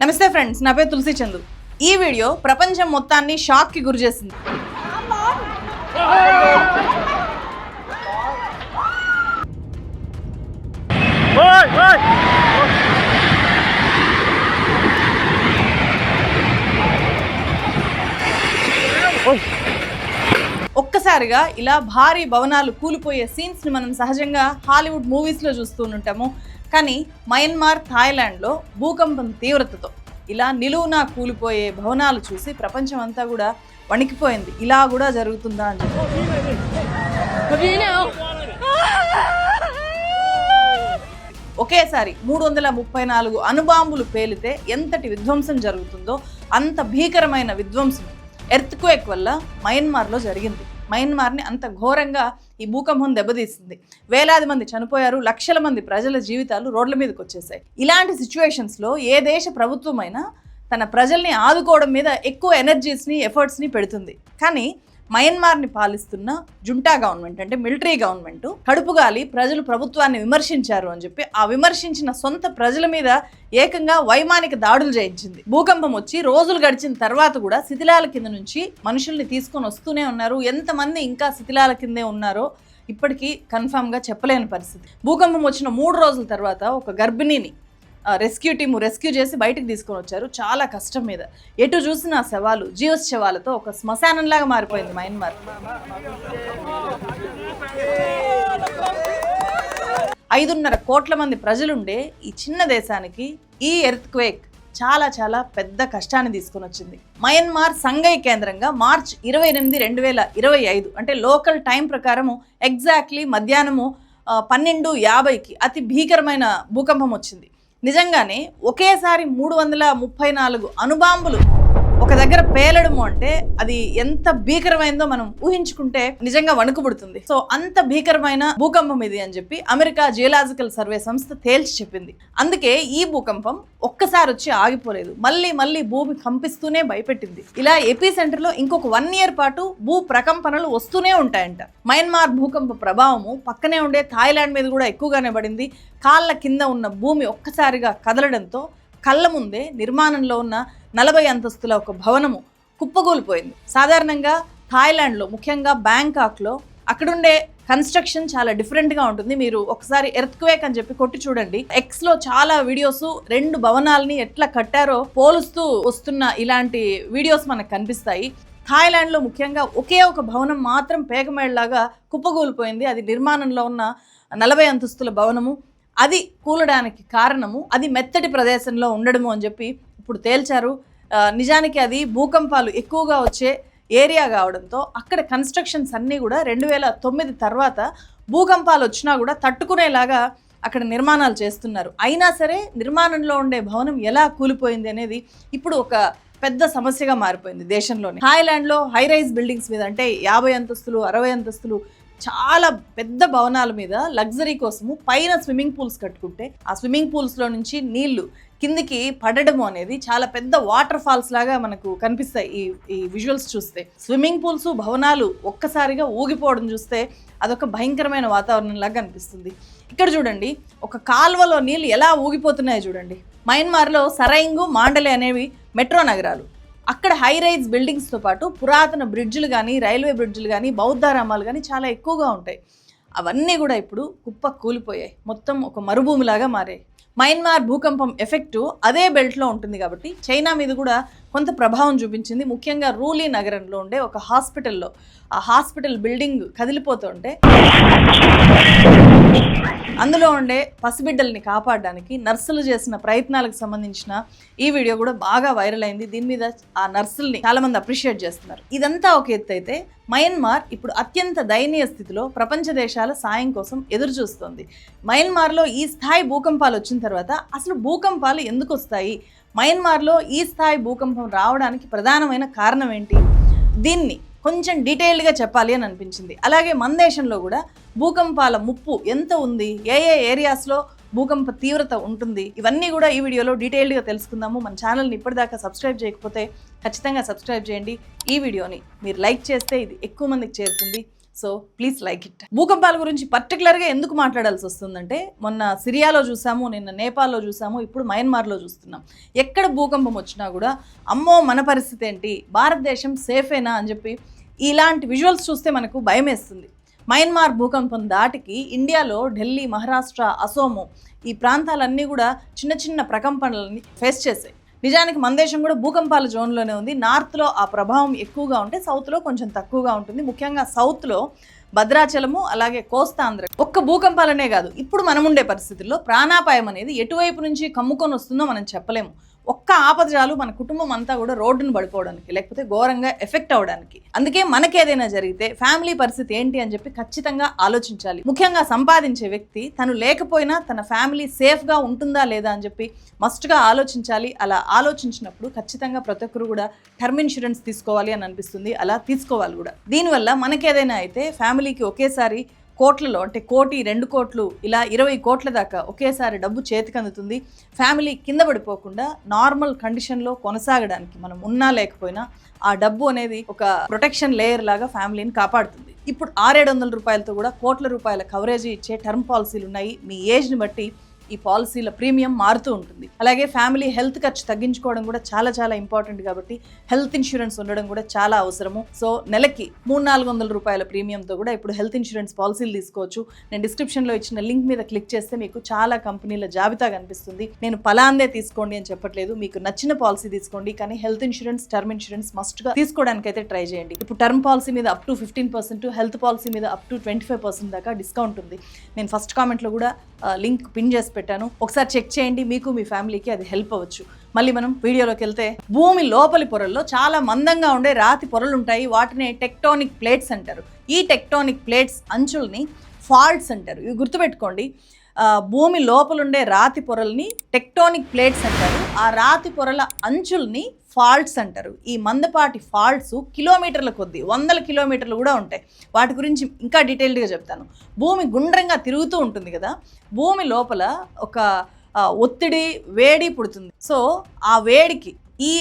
నమస్తే ఫ్రెండ్స్, నా పేరు తులసి చందు. ఈ వీడియో ప్రపంచం మొత్తాన్ని షాక్ కి గురి చేసింది. ఒక్కసారిగా ఇలా భారీ భవనాలు కూలిపోయే సీన్స్ ని మనం సహజంగా హాలీవుడ్ మూవీస్ లో చూస్తూ ఉంటాము. కానీ మయన్మార్, థాయిలాండ్లో భూకంపం తీవ్రతతో ఇలా నిలువునా కూలిపోయే భవనాలు చూసి ప్రపంచం అంతా కూడా వణికిపోయింది. ఇలా కూడా జరుగుతుందా అని ఒకేసారి 334 అణుబాంబులు పేలితే ఎంతటి విధ్వంసం జరుగుతుందో అంత భీకరమైన విధ్వంసం ఎర్త్క్వేక్ వల్ల మయన్మార్లో జరిగింది. మయన్మార్ని అంత ఘోరంగా ఈ భూకంపం దెబ్బతీసింది. వేలాది మంది చనిపోయారు, లక్షల మంది ప్రజల జీవితాలు రోడ్ల మీదకి వచ్చేసాయి. ఇలాంటి సిచ్యువేషన్స్లో ఏ దేశ ప్రభుత్వమైనా తన ప్రజల్ని ఆదుకోవడం మీద ఎక్కువ ఎనర్జీస్ని, ఎఫర్ట్స్ని పెడుతుంది. కానీ మయన్మార్ని పాలిస్తున్న జుంటా గవర్నమెంట్, అంటే మిలిటరీ గవర్నమెంట్, కడుపుగాలి ప్రజలు ప్రభుత్వాన్ని విమర్శించారు అని చెప్పి ఆ విమర్శించిన సొంత ప్రజల మీద ఏకంగా వైమానిక దాడులు చేయించింది. భూకంపం వచ్చి రోజులు గడిచిన తర్వాత కూడా శిథిలాల కింద నుంచి మనుషుల్ని తీసుకొని వస్తూనే ఉన్నారు. ఎంతమంది ఇంకా శిథిలాల కిందే ఉన్నారో ఇప్పటికీ కన్ఫామ్గా చెప్పలేని పరిస్థితి. భూకంపం వచ్చిన 3 రోజుల తర్వాత ఒక గర్భిణిని రెస్క్యూ టీము రెస్క్యూ చేసి బయటకు తీసుకొని వచ్చారు. చాలా కష్టం మీద, ఎటు చూసిన శవాలు, జీవశవాలతో ఒక శ్మశానంలాగా మారిపోయింది మయన్మార్. 5.5 కోట్ల మంది ప్రజలుండే ఈ చిన్న దేశానికి ఈ ఎర్త్క్వేక్ చాలా చాలా పెద్ద కష్టాన్ని తీసుకొని వచ్చింది. మయన్మార్ సంఘై కేంద్రంగా మార్చ్ 28, 2025 అంటే లోకల్ టైం ప్రకారము ఎగ్జాక్ట్లీ మధ్యాహ్నము 12:50కి అతి భీకరమైన భూకంపం వచ్చింది. నిజంగానే ఒకేసారి 334 అణుబాంబులు ఒక దగ్గర పేలడము అంటే అది ఎంత భీకరమైందో మనం ఊహించుకుంటే నిజంగా వణుకుపుడుతుంది. సో అంత భీకరమైన భూకంపం ఇది అని చెప్పి అమెరికా జియోలాజికల్ సర్వే సంస్థ తేల్చి చెప్పింది. అందుకే ఈ భూకంపం ఒక్కసారి వచ్చి ఆగిపోలేదు, మళ్ళీ భూమి కంపిస్తూనే భయపెట్టింది. ఇలా ఎపీ సెంటర్లో ఇంకొక 1 year పాటు భూ ప్రకంపనలు వస్తూనే ఉంటాయంట. మయన్మార్ భూకంప ప్రభావము పక్కనే ఉండే థాయిలాండ్ మీద కూడా ఎక్కువగానే పడింది. కాళ్ళ కింద ఉన్న భూమి ఒక్కసారిగా కదలడంతో కళ్ళ ముందే నిర్మాణంలో ఉన్న 40 అంతస్తుల ఒక భవనము కుప్పగూలిపోయింది. సాధారణంగా థాయిలాండ్లో, ముఖ్యంగా బ్యాంకాక్లో అక్కడుండే కన్స్ట్రక్షన్ చాలా డిఫరెంట్గా ఉంటుంది. మీరు ఒకసారి ఎర్త్క్వేక్ అని చెప్పి కొట్టి చూడండి. ఎక్స్లో చాలా వీడియోస్ 2 భవనాలని ఎట్లా కట్టారో పోలుస్తూ వస్తున్న ఇలాంటి వీడియోస్ మనకు కనిపిస్తాయి. థాయిలాండ్లో ముఖ్యంగా ఒకే ఒక భవనం మాత్రం పేగమేళ్లాగా కుప్పగూలిపోయింది. అది నిర్మాణంలో ఉన్న 40 అంతస్తుల భవనము. అది కూలడానికి కారణము అది మెత్తటి ప్రదేశంలో ఉండడము అని చెప్పి ఇప్పుడు తేల్చారు. నిజానికి అది భూకంపాలు ఎక్కువగా వచ్చే ఏరియా కావడంతో అక్కడ కన్స్ట్రక్షన్స్ అన్నీ కూడా 2009 తర్వాత భూకంపాలు వచ్చినా కూడా తట్టుకునేలాగా అక్కడ నిర్మాణాలు చేస్తున్నారు. అయినా సరే నిర్మాణంలో ఉండే భవనం ఎలా కూలిపోయింది అనేది ఇప్పుడు ఒక పెద్ద సమస్యగా మారిపోయింది దేశంలోనే. థాయిలాండ్లో హై రైజ్ బిల్డింగ్స్ మీద, అంటే 50 అంతస్తులు, 60 అంతస్తులు చాలా పెద్ద భవనాల మీద లగ్జరీ కోసము పైన స్విమ్మింగ్ పూల్స్ కట్టుకుంటే ఆ స్విమ్మింగ్ పూల్స్లో నుంచి నీళ్లు కిందికి పడడము అనేది చాలా పెద్ద వాటర్ ఫాల్స్ లాగా మనకు కనిపిస్తాయి ఈ విజువల్స్ చూస్తే. స్విమ్మింగ్ పూల్స్, భవనాలు ఒక్కసారిగా ఊగిపోవడం చూస్తే అదొక భయంకరమైన వాతావరణం లాగా కనిపిస్తుంది. ఇక్కడ చూడండి, ఒక కాల్వలో నీళ్ళు ఎలా ఊగిపోతున్నాయో చూడండి. మయన్మార్లో సరైంగు, మాండలే అనేవి మెట్రో నగరాలు. అక్కడ హై రైజ్ బిల్డింగ్స్తో పాటు పురాతన బ్రిడ్జ్లు కానీ, రైల్వే బ్రిడ్జ్లు కానీ, బౌద్ధారామాలు కానీ చాలా ఎక్కువగా ఉంటాయి. అవన్నీ కూడా ఇప్పుడు కుప్ప కూలిపోయాయి, మొత్తం ఒక మరుభూమిలాగా మారాయి. మయన్మార్ భూకంపం ఎఫెక్టు అదే బెల్ట్లో ఉంటుంది కాబట్టి చైనా మీద కూడా కొంత ప్రభావం చూపించింది. ముఖ్యంగా రూలీ నగరంలో ఉండే ఒక హాస్పిటల్లో ఆ హాస్పిటల్ బిల్డింగ్ కదిలిపోతుంటే అందులో ఉండే పసిబిడ్డల్ని కాపాడడానికి నర్సులు చేసిన ప్రయత్నాలకు సంబంధించిన ఈ వీడియో కూడా బాగా వైరల్ అయింది. దీని మీద ఆ నర్సుల్ని చాలా మంది అప్రిషియేట్ చేస్తున్నారు. ఇదంతా ఒక ఎత్తు అయితే మయన్మార్ ఇప్పుడు అత్యంత దయనీయ స్థితిలో ప్రపంచ దేశాల సాయం కోసం ఎదురు చూస్తోంది. మయన్మార్లో ఈ స్థాయి భూకంపాలు వచ్చిన తర్వాత అసలు భూకంపాలు ఎందుకు వస్తాయి, మయన్మార్లో ఈ స్థాయి భూకంపం రావడానికి ప్రధానమైన కారణం ఏంటి, దీన్ని కొంచెం డీటెయిల్డ్గా చెప్పాలి అని అనిపించింది. అలాగే మన దేశంలో కూడా భూకంపాల ముప్పు ఎంత ఉంది, ఏ ఏరియాస్లో భూకంప తీవ్రత ఉంటుంది, ఇవన్నీ కూడా ఈ వీడియోలో డీటెయిల్డ్గా తెలుసుకుందాము. మన ఛానల్ని ఇప్పటిదాకా సబ్స్క్రైబ్ చేయకపోతే ఖచ్చితంగా సబ్స్క్రైబ్ చేయండి. ఈ వీడియోని మీరు లైక్ చేస్తే ఇది ఎక్కువ మందికి చేరుతుంది. So please like it. భూకంపాల గురించి పర్టికులర్గా ఎందుకు మాట్లాడాల్సి వస్తుందంటే మొన్న సిరియాలో చూసాము, నిన్న నేపాల్లో చూసాము, ఇప్పుడు మయన్మార్లో చూస్తున్నాం. ఎక్కడ భూకంపం వచ్చినా కూడా అమ్మో మన పరిస్థితి ఏంటి, భారతదేశం సేఫేనా అని చెప్పి ఇలాంటి విజువల్స్ చూస్తే మనకు భయం వేస్తుంది. మయన్మార్ భూకంపం దాటికి ఇండియాలో ఢిల్లీ, మహారాష్ట్ర, అసోము ఈ ప్రాంతాలన్నీ కూడా చిన్న చిన్న ప్రకంపనలని ఫేస్ చేశాయి. నిజానికి మన దేశం కూడా భూకంపాల జోన్లోనే ఉంది. నార్త్లో ఆ ప్రభావం ఎక్కువగా ఉంటే సౌత్లో కొంచెం తక్కువగా ఉంటుంది. ముఖ్యంగా సౌత్లో భద్రాచలము అలాగే కోస్తాంధ్ర ఒక్క భూకంపాలనే కాదు, ఇప్పుడు మనం ఉండే పరిస్థితుల్లో ప్రాణాపాయం అనేది ఎటువైపు నుంచి కమ్ముకొని వస్తుందో మనం చెప్పలేము. ఒక్క ఆపద చాలు మన కుటుంబం అంతా కూడా రోడ్డును పడిపోవడానికి, లేకపోతే ఘోరంగా ఎఫెక్ట్ అవ్వడానికి. అందుకే మనకేదైనా జరిగితే ఫ్యామిలీ పరిస్థితి ఏంటి అని చెప్పి ఖచ్చితంగా ఆలోచించాలి. ముఖ్యంగా సంపాదించే వ్యక్తి తను లేకపోయినా తన ఫ్యామిలీ సేఫ్గా ఉంటుందా లేదా అని చెప్పి మస్ట్గా ఆలోచించాలి. అలా ఆలోచించినప్పుడు ఖచ్చితంగా ప్రతి ఒక్కరు కూడా టర్మ్ ఇన్సూరెన్స్ తీసుకోవాలి అని అనిపిస్తుంది. అలా తీసుకోవాలి కూడా. దీనివల్ల మనకేదైనా అయితే ఫ్యామిలీకి ఒకేసారి కోట్లలో, అంటే 1 కోటి 2 కోట్లు ఇలా 20 కోట్ల దాకా ఒకేసారి డబ్బు చేతికి అందుతుంది. ఫ్యామిలీ కింద పడిపోకుండా నార్మల్ కండిషన్లో కొనసాగడానికి మనం ఉన్నా లేకపోయినా ఆ డబ్బు అనేది ఒక ప్రొటెక్షన్ లేయర్ లాగా ఫ్యామిలీని కాపాడుతుంది. ఇప్పుడు 600-700 రూపాయలతో కూడా కోట్ల రూపాయల కవరేజ్ ఇచ్చే టర్మ్ పాలసీలు ఉన్నాయి. మీ ఏజ్ని బట్టి ఈ పాలసీల ప్రీమియం మారుతూ ఉంటుంది. అలాగే ఫ్యామిలీ హెల్త్ ఖర్చు తగ్గించుకోవడం కూడా చాలా చాలా ఇంపార్టెంట్ కాబట్టి హెల్త్ ఇన్సూరెన్స్ ఉండడం కూడా చాలా అవసరము. సో నెలకి 300-400 రూపాయల ప్రీమియంతో కూడా ఇప్పుడు హెల్త్ ఇన్సూరెన్స్ పాలసీలు తీసుకోవచ్చు. నేను డిస్క్రిప్షన్లో ఇచ్చిన లింక్ మీద క్లిక్ చేస్తే మీకు చాలా కంపెనీల జాబితా కనిపిస్తుంది. నేను పలాందే తీసుకోండి అని చెప్పట్లేదు, మీకు నచ్చిన పాలసీ తీసుకోండి. కానీ హెల్త్ ఇన్సూరెన్స్, టర్మ్ ఇన్సూరెన్స్ మస్ట్గా తీసుకోవడానికి అయితే ట్రై చేయండి. ఇప్పుడు టర్మ్ పాలసీ మీద అప్ టు 15%, హెల్త్ పాలసీ మీద అప్ టు 25% దాకా డిస్కౌంట్ ఉంది. నేను ఫస్ట్ కామెంట్లో కూడా లింక్ పిన్ చేసి పెట్టాను, ఒకసారి చెక్ చేయండి. మీకు మీ ఫ్యామిలీకి అది హెల్ప్ అవ్వచ్చు. మళ్ళీ మనం వీడియోలోకి వెళ్తే, భూమి లోపలి పొరల్లో చాలా మందంగా ఉండే రాతి పొరలు ఉంటాయి. వాటిని టెక్టోనిక్ ప్లేట్స్ అంటారు. ఈ టెక్టోనిక్ ప్లేట్స్ అంచుల్ని ఫాల్ట్స్ అంటారు. ఇవి గుర్తుపెట్టుకోండి. భూమి లోపలుండే రాతి పొరల్ని టెక్టోనిక్ ప్లేట్స్ అంటారు. ఆ రాతి పొరల అంచుల్ని ఫాల్ట్స్ అంటారు. ఈ మందపాటి ఫాల్ట్స్ కిలోమీటర్ల కొద్దీ, 100 కిలోమీటర్లు కూడా ఉంటాయి. వాటి గురించి ఇంకా డీటెయిల్డ్గా చెప్తాను. భూమి గుండ్రంగా తిరుగుతూ ఉంటుంది కదా, భూమి లోపల ఒక ఒత్తిడి, వేడి పుడుతుంది. సో ఆ వేడికి ఈ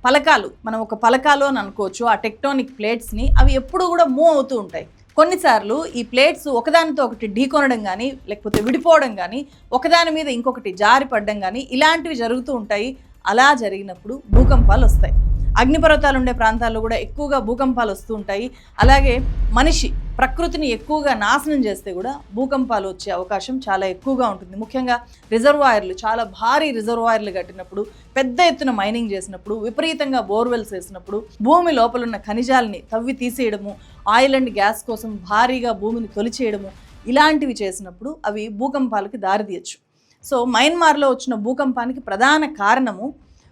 పలకాలు, మనం ఒక పలకాలు అని అనుకోవచ్చు, ఆ టెక్టోనిక్ ప్లేట్స్ని, అవి ఎప్పుడు కూడా మూవ్ అవుతూ ఉంటాయి. కొన్నిసార్లు ఈ ప్లేట్స్ ఒకదానితో ఒకటి ఢీకొనడం కానీ, లేకపోతే విడిపోవడం కానీ, ఒకదాని మీద ఇంకొకటి జారి పడడం కానీ ఇలాంటివి జరుగుతూ ఉంటాయి. అలా జరిగినప్పుడు భూకంపాలు వస్తాయి. అగ్నిపర్వతాలు ఉండే ప్రాంతాల్లో కూడా ఎక్కువగా భూకంపాలు వస్తూ ఉంటాయి. అలాగే మనిషి ప్రకృతిని ఎక్కువగా నాశనం చేస్తే కూడా భూకంపాలు వచ్చే అవకాశం చాలా ఎక్కువగా ఉంటుంది. ముఖ్యంగా రిజర్వాయర్లు, చాలా భారీ రిజర్వాయర్లు కట్టినప్పుడు, పెద్ద ఎత్తున మైనింగ్ చేసినప్పుడు, విపరీతంగా బోర్వెల్స్ వేసినప్పుడు, భూమి లోపల ఉన్న ఖనిజాలని తవ్వి తీసేయడము, ఆయిల్ అండ్ గ్యాస్ కోసం భారీగా భూమిని తొలిచేయడము, ఇలాంటివి చేసినప్పుడు అవి భూకంపాలకి దారితీయచ్చు. సో మయన్మార్లో వచ్చిన భూకంపానికి ప్రధాన కారణము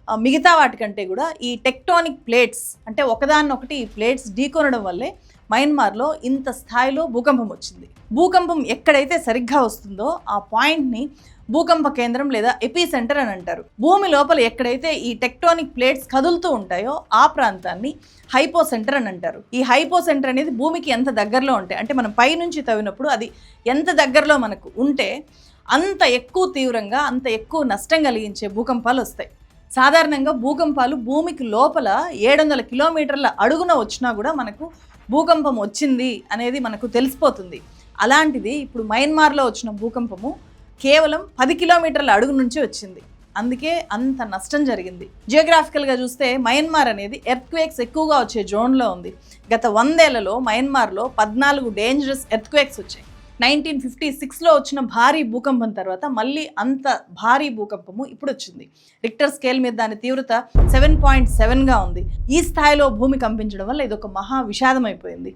మిగతా వాటికంటే కూడా ఈ టెక్టోనిక్ ప్లేట్స్, అంటే ఒకదాన్నొకటి ఈ ప్లేట్స్ ఢీకొనడం వల్లే మయన్మార్లో ఇంత స్థాయిలో భూకంపం వచ్చింది. భూకంపం ఎక్కడైతే సరిగ్గా వస్తుందో ఆ పాయింట్ని భూకంప కేంద్రం లేదా ఎపీ సెంటర్ అని అంటారు. భూమి లోపల ఎక్కడైతే ఈ టెక్టోనిక్ ప్లేట్స్ కదులుతూ ఉంటాయో ఆ ప్రాంతాన్ని హైపో సెంటర్ అని అంటారు. ఈ హైపో సెంటర్ అనేది భూమికి ఎంత దగ్గరలో ఉంటాయి, అంటే మనం పైనుంచి తవ్వినప్పుడు అది ఎంత దగ్గరలో మనకు ఉంటే అంత ఎక్కువ తీవ్రంగా, అంత ఎక్కువ నష్టం కలిగించే భూకంపాలు వస్తాయి. సాధారణంగా భూకంపాలు భూమికి లోపల 700 కిలోమీటర్ల అడుగున వచ్చినా కూడా మనకు భూకంపం వచ్చింది అనేది మనకు తెలిసిపోతుంది. అలాంటిది ఇప్పుడు మయన్మార్లో వచ్చిన భూకంపము కేవలం 10 కిలోమీటర్ల అడుగు నుంచి వచ్చింది. అందుకే అంత నష్టం జరిగింది. జియోగ్రాఫికల్గా చూస్తే మయన్మార్ అనేది ఎర్త్క్వేక్స్ ఎక్కువగా వచ్చే జోన్లో ఉంది. గత 100 ఏళ్లలో మయన్మార్లో 14 డేంజరస్ ఎర్త్క్వేక్స్ వచ్చాయి. 1956లో వచ్చిన భారీ భూకంపం తర్వాత మళ్ళీ అంత భారీ భూకంపము ఇప్పుడు వచ్చింది. రిక్టర్ స్కేల్ మీద దాని తీవ్రత 7.7గా ఉంది. ఈ స్థాయిలో భూమి కంపించడం వల్ల ఇది ఒక మహా విషాదం అయిపోయింది.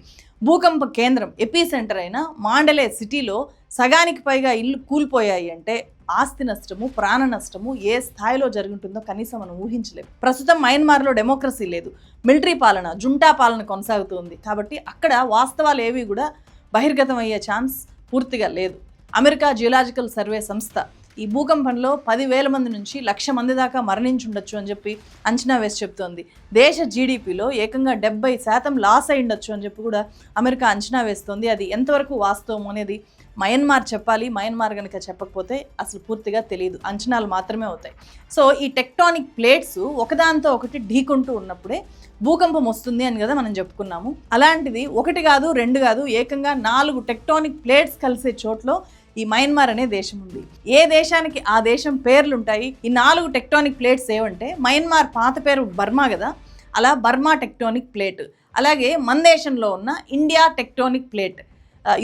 భూకంప కేంద్రం ఎపీ సెంటర్ అయిన మాండలే సిటీలో సగానికి పైగా ఇల్లు కూలిపోయాయి అంటే ఆస్తి నష్టము, ప్రాణ నష్టము ఏ స్థాయిలో జరుగుతుందో కనీసం మనం ఊహించలేము. ప్రస్తుతం మయన్మార్లో డెమోక్రసీ లేదు, మిలిటరీ పాలన, జుంటా పాలన కొనసాగుతుంది. కాబట్టి అక్కడ వాస్తవాలు ఏవి కూడా బహిర్గతం అయ్యే ఛాన్స్ పూర్తిగా లేదు. అమెరికా జియోలాజికల్ సర్వే సంస్థ ఈ భూకంపంలో 10,000 మంది నుంచి 1,00,000 మంది దాకా మరణించుండొచ్చు అని చెప్పి అంచనా వేసి చెప్తోంది. దేశ జీడిపిలో ఏకంగా 70% లాస్ అయి ఉండొచ్చు అని చెప్పి కూడా అమెరికా అంచనా వేస్తోంది. అది ఎంతవరకు వాస్తవం అనేది మయన్మార్ చెప్పాలి, మయన్మార్ కనుక చెప్పకపోతే అసలు పూర్తిగా తెలియదు, అంచనాలు మాత్రమే అవుతాయి. సో ఈ టెక్టానిక్ ప్లేట్స్ ఒకదాంతో ఒకటి ఢీకొంటూ ఉన్నప్పుడే భూకంపం వస్తుంది అని కదా మనం చెప్పుకున్నాము. అలాంటిది ఒకటి కాదు, రెండు కాదు, ఏకంగా 4 టెక్టానిక్ ప్లేట్స్ కలిసే చోట్లో ఈ మయన్మార్ అనే దేశం ఉంది. ఏ దేశానికి ఆ దేశం పేర్లు ఉంటాయి. ఈ 4 టెక్టానిక్ ప్లేట్స్ ఏమంటే, మయన్మార్ పాత పేరు బర్మా కదా, అలా బర్మా టెక్టానిక్ ప్లేట్, అలాగే మన దేశంలో ఉన్న India tectonic plate,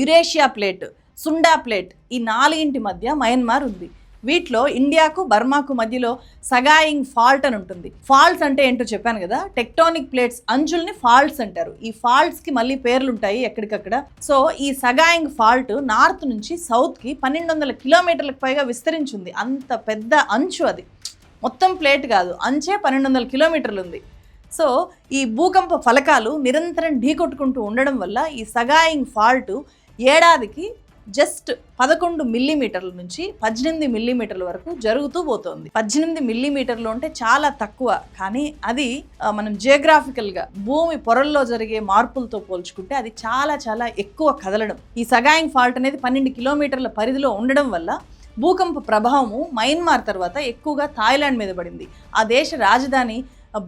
Eurasia plate, Sunda plate, ఈ 4 మధ్య మయన్మార్ ఉంది. వీటిలో ఇండియాకు బర్మాకు మధ్యలో సగాయింగ్ ఫాల్ట్ అని ఉంటుంది. ఫాల్ట్స్ అంటే ఏంటో చెప్పాను కదా, టెక్టానిక్ ప్లేట్స్ అంచుల్ని ఫాల్ట్స్ అంటారు. ఈ ఫాల్ట్స్కి మళ్ళీ పేర్లు ఉంటాయి ఎక్కడికక్కడ. సో ఈ సగాయింగ్ ఫాల్ట్ నార్త్ నుంచి సౌత్కి 1200 కిలోమీటర్లకు పైగా విస్తరించింది. అంత పెద్ద అంచు అది, మొత్తం ప్లేట్ కాదు, అంచే 1200 కిలోమీటర్లు ఉంది. సో ఈ భూకంప ఫలకాలు నిరంతరం ఢీకొట్టుకుంటూ ఉండడం వల్ల ఈ సగాయింగ్ ఫాల్ట్ ఏడాదికి జస్ట్ 11 మిల్లీమీటర్ల నుంచి 18 మిల్లీమీటర్ల వరకు జరుగుతూ పోతుంది. 18 మిల్లీమీటర్లు అంటే చాలా తక్కువ, కానీ అది మనం జియోగ్రాఫికల్గా భూమి పొరల్లో జరిగే మార్పులతో పోల్చుకుంటే అది చాలా చాలా ఎక్కువ కదలడం. ఈ సగాయింగ్ ఫాల్ట్ అనేది 12 కిలోమీటర్ల పరిధిలో ఉండడం వల్ల భూకంప ప్రభావము మయన్మార్ తర్వాత ఎక్కువగా థాయిలాండ్ మీద పడింది. ఆ దేశ రాజధాని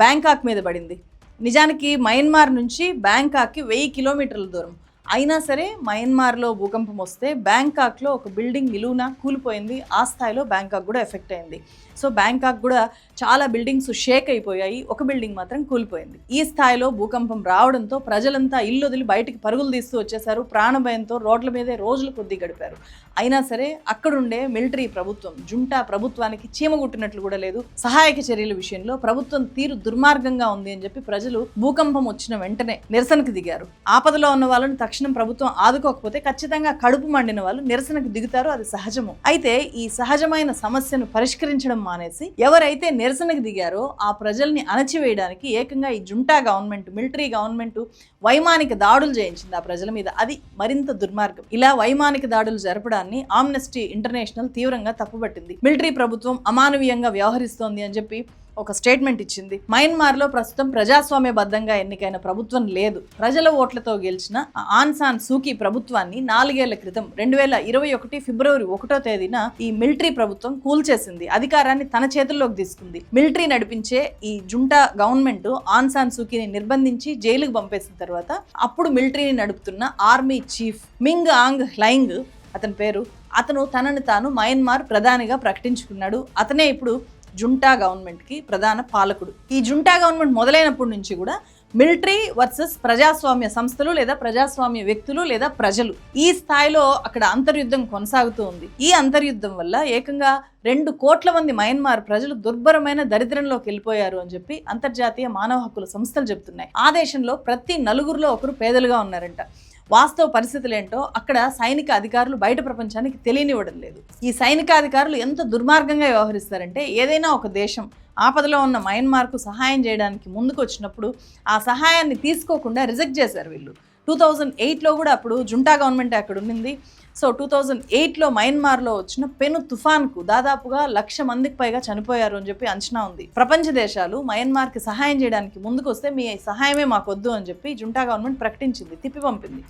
బ్యాంకాక్ మీద పడింది. నిజానికి మయన్మార్ నుంచి బ్యాంకాక్కి 1000 కిలోమీటర్ల దూరం. అయినా సరే మయన్మార్లో భూకంపం వస్తే బ్యాంకాక్లో ఒక బిల్డింగ్ నిలువున కూలిపోయింది. ఆ స్థాయిలో బ్యాంకాక్ కూడా ఎఫెక్ట్ అయింది. సో బ్యాంకాక్ కూడా చాలా బిల్డింగ్స్ షేక్ అయిపోయాయి, ఒక బిల్డింగ్ మాత్రం కూలిపోయింది. ఈ స్థాయిలో భూకంపం రావడంతో ప్రజలంతా ఇల్లు వదిలి బయటికి పరుగులు తీస్తూ వచ్చేసారు. ప్రాణభయంతో రోడ్ల మీదే రోజులు కొద్దీ గడిపారు. అయినా సరే అక్కడుండే మిలిటరీ ప్రభుత్వం, జుంటా ప్రభుత్వానికి చీమగుట్టినట్లు కూడా లేదు. సహాయక చర్యల విషయంలో ప్రభుత్వం తీరు దుర్మార్గంగా ఉంది అని చెప్పి ప్రజలు భూకంపం వచ్చిన వెంటనే నిరసనకు దిగారు. ఆపదలో ఉన్న వాళ్ళని తక్షణం ప్రభుత్వం ఆదుకోకపోతే ఖచ్చితంగా కడుపు మండిన వాళ్ళు నిరసనకు దిగుతారు, అది సహజము. అయితే ఈ సహజమైన సమస్యను పరిష్కరించడం మానేసి ఎవరైతే నిరసనకు దిగారో ఆ ప్రజల్ని అణచివేయడానికి ఏకంగా ఈ జుంటా గవర్నమెంట్, మిలిటరీ గవర్నమెంట్ వైమానిక దాడులు చేయించింది ఆ ప్రజల మీద. అది మరింత దుర్మార్గం. ఇలా వైమానిక దాడులు జరపడాన్ని ఆమ్నెస్టీ ఇంటర్నేషనల్ తీవ్రంగా తప్పుపట్టింది. మిలిటరీ ప్రభుత్వం అమానవీయంగా వ్యవహరిస్తోంది అని చెప్పి ఒక స్టేట్మెంట్ ఇచ్చింది. మయన్మార్లో ప్రస్తుతం ప్రజాస్వామ్యబద్ధంగా ఎన్నికైన ప్రభుత్వం లేదు. ప్రజల ఓట్లతో గెలిచిన ఆన్ సాన్ సూకీ ప్రభుత్వాన్ని 4 ఏళ్ల క్రితం 2021 ఫిబ్రవరి 1వ తేదీన ఈ మిలిటరీ ప్రభుత్వం కూల్చేసింది. అధికారాన్ని తన చేతుల్లోకి తీసుకుంది. మిలిటరీ నడిపించే ఈ జుంటా గవర్నమెంట్ ఆన్ సాన్ సూకీని నిర్బంధించి జైలుకు పంపేసిన తర్వాత అప్పుడు మిలిటరీని నడుపుతున్న ఆర్మీ చీఫ్ మింగ్ ఆంగ్ హ్లైంగ్ అతని పేరు, అతను తనను తాను మయన్మార్ ప్రధానిగా ప్రకటించుకున్నాడు. అతనే ఇప్పుడు జుంటా గవర్నమెంట్కి ప్రధాన పాలకుడు. ఈ జుంటా గవర్నమెంట్ మొదలైనప్పటి నుంచి కూడా మిలిటరీ వర్సెస్ ప్రజాస్వామ్య సంస్థలు లేదా ప్రజాస్వామ్య వ్యక్తులు లేదా ప్రజలు, ఈ స్థాయిలో అక్కడ అంతర్యుద్ధం కొనసాగుతూ ఉంది. ఈ అంతర్యుద్ధం వల్ల ఏకంగా 2 కోట్ల మంది మయన్మార్ ప్రజలు దుర్భరమైన దరిద్రంలోకి వెళ్ళిపోయారు అని చెప్పి అంతర్జాతీయ మానవ హక్కుల సంస్థలు చెబుతున్నాయి. ఆ దేశంలో ప్రతి 4గురిలో ఒకరు పేదలుగా ఉన్నారంట. వాస్తవ పరిస్థితులు ఏంటో అక్కడ సైనిక అధికారులు బయట ప్రపంచానికి తెలియనివ్వడం లేదు. ఈ సైనికాధికారులు ఎంత దుర్మార్గంగా వ్యవహరిస్తారంటే, ఏదైనా ఒక దేశం ఆపదలో ఉన్న మయన్మార్కు సహాయం చేయడానికి ముందుకు వచ్చినప్పుడు ఆ సహాయాన్ని తీసుకోకుండా రిజెక్ట్ చేశారు వీళ్ళు. 2008లో కూడా అప్పుడు జుంటా గవర్నమెంట్ అక్కడ ఉండింది. సో 2008లో మయన్మార్లో వచ్చిన పెను తుఫాన్కు దాదాపుగా 1,00,000 మందికి పైగా చనిపోయారు అని చెప్పి అంచనా ఉంది. ప్రపంచ దేశాలు మయన్మార్కి సహాయం చేయడానికి ముందుకు వస్తే మీ సహాయమే మాకొద్దు అని చెప్పి జుంటా గవర్నమెంట్ ప్రకటించింది, తిప్పి పంపింది.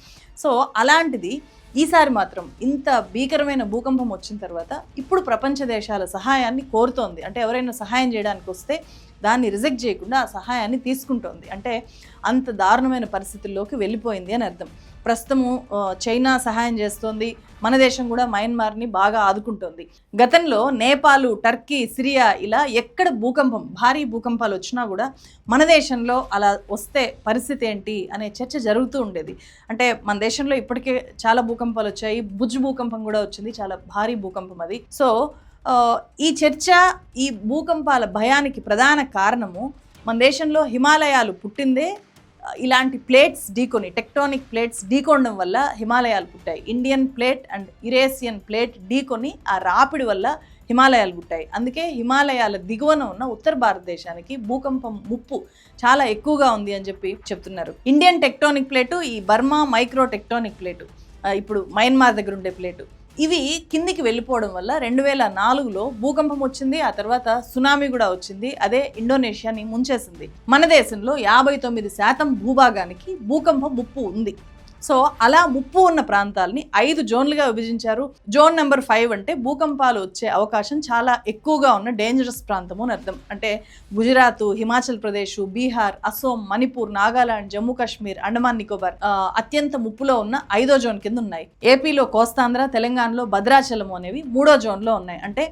సో అలాంటిది ఈసారి మాత్రం ఇంత భీకరమైన భూకంపం వచ్చిన తర్వాత ఇప్పుడు ప్రపంచ దేశాల సహాయాన్ని కోరుతోంది. అంటే ఎవరైనా సహాయం చేయడానికి వస్తే దాన్ని రిజెక్ట్ చేయకుండా ఆ సహాయాన్ని తీసుకుంటోంది. అంటే అంత దారుణమైన పరిస్థితుల్లోకి వెళ్ళిపోయింది అని అర్థం. ప్రస్తుతము చైనా సహాయం చేస్తోంది, మన దేశం కూడా మయన్మార్ని బాగా ఆదుకుంటోంది. గతంలో నేపాల్, టర్కీ, సిరియా ఇలా ఎక్కడ భూకంపం, భారీ భూకంపాలు వచ్చినా కూడా మన దేశంలో అలా వస్తే పరిస్థితి ఏంటి అనే చర్చ జరుగుతూ ఉండేది. అంటే మన దేశంలో ఇప్పటికే చాలా భూకంపాలు వచ్చాయి, భుజ్ భూకంపం కూడా వచ్చింది, చాలా భారీ భూకంపం అది. సో ఈ చర్చ, ఈ భూకంపాల భయానికి ప్రధాన కారణము మన దేశంలో హిమాలయాలు పుట్టిందే ఇలాంటి ప్లేట్స్ ఢీకొని, టెక్టానిక్ ప్లేట్స్ ఢీకొనడం వల్ల హిమాలయాలు పుట్టాయి. Indian plate and Eurasian plate ఢీకొని ఆ రాపిడి వల్ల హిమాలయాలు పుట్టాయి. అందుకే హిమాలయాల దిగువన ఉన్న ఉత్తర భారతదేశానికి భూకంపం ముప్పు చాలా ఎక్కువగా ఉంది అని చెప్పి చెప్తున్నారు. ఇండియన్ టెక్టానిక్ ప్లేటు, ఈ బర్మా మైక్రో టెక్టానిక్ ప్లేటు, ఇప్పుడు మయన్మార్ దగ్గర ఉండే ప్లేటు, ఇవి కిందికి వెళ్ళిపోవడం వల్ల 2004లో భూకంపం వచ్చింది. ఆ తర్వాత సునామీ కూడా వచ్చింది, అదే ఇండోనేషియాని ముంచేసింది. మన దేశంలో 59% భూభాగానికి భూకంపం ముప్పు ఉంది. సో అలా ముప్పు ఉన్న ప్రాంతాలని 5 జోన్లుగా విభజించారు. జోన్ నెంబర్ 5 అంటే భూకంపాలు వచ్చే అవకాశం చాలా ఎక్కువగా ఉన్న డేంజరస్ ప్రాంతము అని అర్థం. అంటే గుజరాత్, హిమాచల్ ప్రదేశ్, బీహార్, అసోం, మణిపూర్, నాగాలాండ్, జమ్మూ కాశ్మీర్, అండమాన్ నికోబార్ అత్యంత ముప్పులో ఉన్న 5వ జోన్ కింద ఉన్నాయి. ఏపీలో కోస్తాంధ్ర, తెలంగాణలో భద్రాచలము అనేవి 3వ జోన్లో ఉన్నాయి. అంటే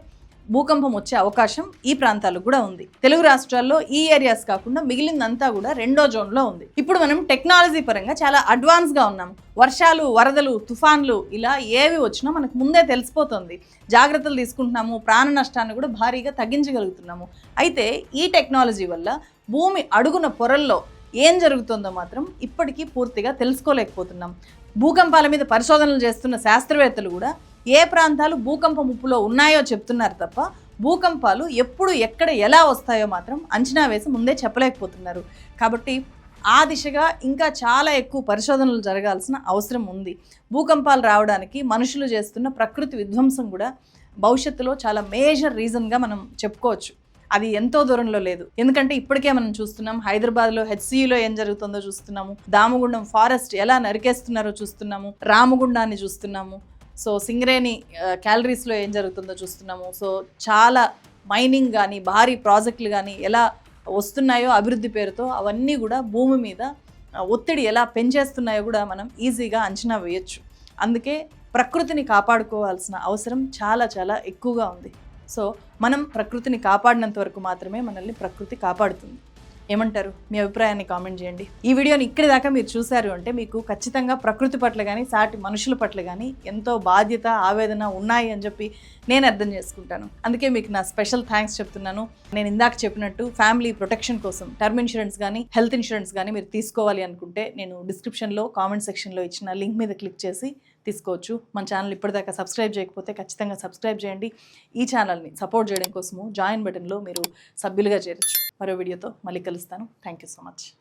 భూకంపం వచ్చే అవకాశం ఈ ప్రాంతాలకు కూడా ఉంది. తెలుగు రాష్ట్రాల్లో ఈ ఏరియాస్ కాకుండా మిగిలిందంతా కూడా 2వ జోన్లో ఉంది. ఇప్పుడు మనం టెక్నాలజీ పరంగా చాలా అడ్వాన్స్గా ఉన్నాం. వర్షాలు, వరదలు, తుఫాన్లు ఇలా ఏవి వచ్చినా మనకు ముందే తెలిసిపోతుంది. జాగ్రత్తలు తీసుకుంటున్నాము, ప్రాణ నష్టాన్ని కూడా భారీగా తగ్గించగలుగుతున్నాము. అయితే ఈ టెక్నాలజీ వల్ల భూమి అడుగున పొరల్లో ఏం జరుగుతుందో మాత్రం ఇప్పటికీ పూర్తిగా తెలుసుకోలేకపోతున్నాం. భూకంపాల మీద పరిశోధనలు చేస్తున్న శాస్త్రవేత్తలు కూడా ఏ ప్రాంతాలు భూకంప ముప్పులో ఉన్నాయో చెప్తున్నారు తప్ప భూకంపాలు ఎప్పుడు ఎక్కడ ఎలా వస్తాయో మాత్రం అంచనా వేసి ముందే చెప్పలేకపోతున్నారు. కాబట్టి ఆ దిశగా ఇంకా చాలా ఎక్కువ పరిశోధనలు జరగాల్సిన అవసరం ఉంది. భూకంపాలు రావడానికి మనుషులు చేస్తున్న ప్రకృతి విధ్వంసం కూడా భవిష్యత్తులో చాలా మేజర్ రీజన్గా మనం చెప్పుకోవచ్చు. అది ఎంతో దూరంలో లేదు. ఎందుకంటే ఇప్పటికే మనం చూస్తున్నాం, హైదరాబాద్లో హెచ్సియులో ఏం జరుగుతుందో చూస్తున్నాము, దామగుండం ఫారెస్ట్ ఎలా నరికేస్తున్నారో చూస్తున్నాము, రామగుండాన్ని చూస్తున్నాము, సో సింగరేణి క్యాలరీస్లో ఏం జరుగుతుందో చూస్తున్నాము. సో చాలా మైనింగ్ కానీ భారీ ప్రాజెక్టులు కానీ ఎలా వస్తున్నాయో అభివృద్ధి పేరుతో అవన్నీ కూడా భూమి మీద ఒత్తిడి ఎలా పెంచేస్తున్నాయో కూడా మనం ఈజీగా అంచనా వేయొచ్చు. అందుకే ప్రకృతిని కాపాడుకోవాల్సిన అవసరం చాలా చాలా ఎక్కువగా ఉంది. సో మనం ప్రకృతిని కాపాడినంత వరకు మాత్రమే మనల్ని ప్రకృతి కాపాడుతుంది. ఏమంటారు? మీ అభిప్రాయాన్ని కామెంట్ చేయండి. ఈ వీడియోని ఇక్కడి దాకా మీరు చూశారు అంటే మీకు ఖచ్చితంగా ప్రకృతి పట్ల కానీ సాటి మనుషుల పట్ల కానీ ఎంతో బాధ్యత, ఆవేదన ఉన్నాయి అని చెప్పి నేను అర్థం చేసుకుంటాను. అందుకే మీకు నా స్పెషల్ థ్యాంక్స్ చెప్తున్నాను. నేను ఇందాక చెప్పినట్టు ఫ్యామిలీ ప్రొటెక్షన్ కోసం టర్మ్ ఇన్సూరెన్స్ కానీ హెల్త్ ఇన్సూరెన్స్ కానీ మీరు తీసుకోవాలి అనుకుంటే నేను డిస్క్రిప్షన్లో కామెంట్ సెక్షన్లో ఇచ్చిన లింక్ మీద క్లిక్ చేసి తీసుకోవచ్చు. మన ఛానల్ ఇప్పటిదాకా సబ్స్క్రైబ్ చేయకపోతే ఖచ్చితంగా సబ్స్క్రైబ్ చేయండి. ఈ ఛానల్ని సపోర్ట్ చేయడం కోసము జాయిన్ బటన్లో మీరు సభ్యులుగా చేరొచ్చు. మరో వీడియోతో మళ్ళీ కలుస్తాను. Thank you so much.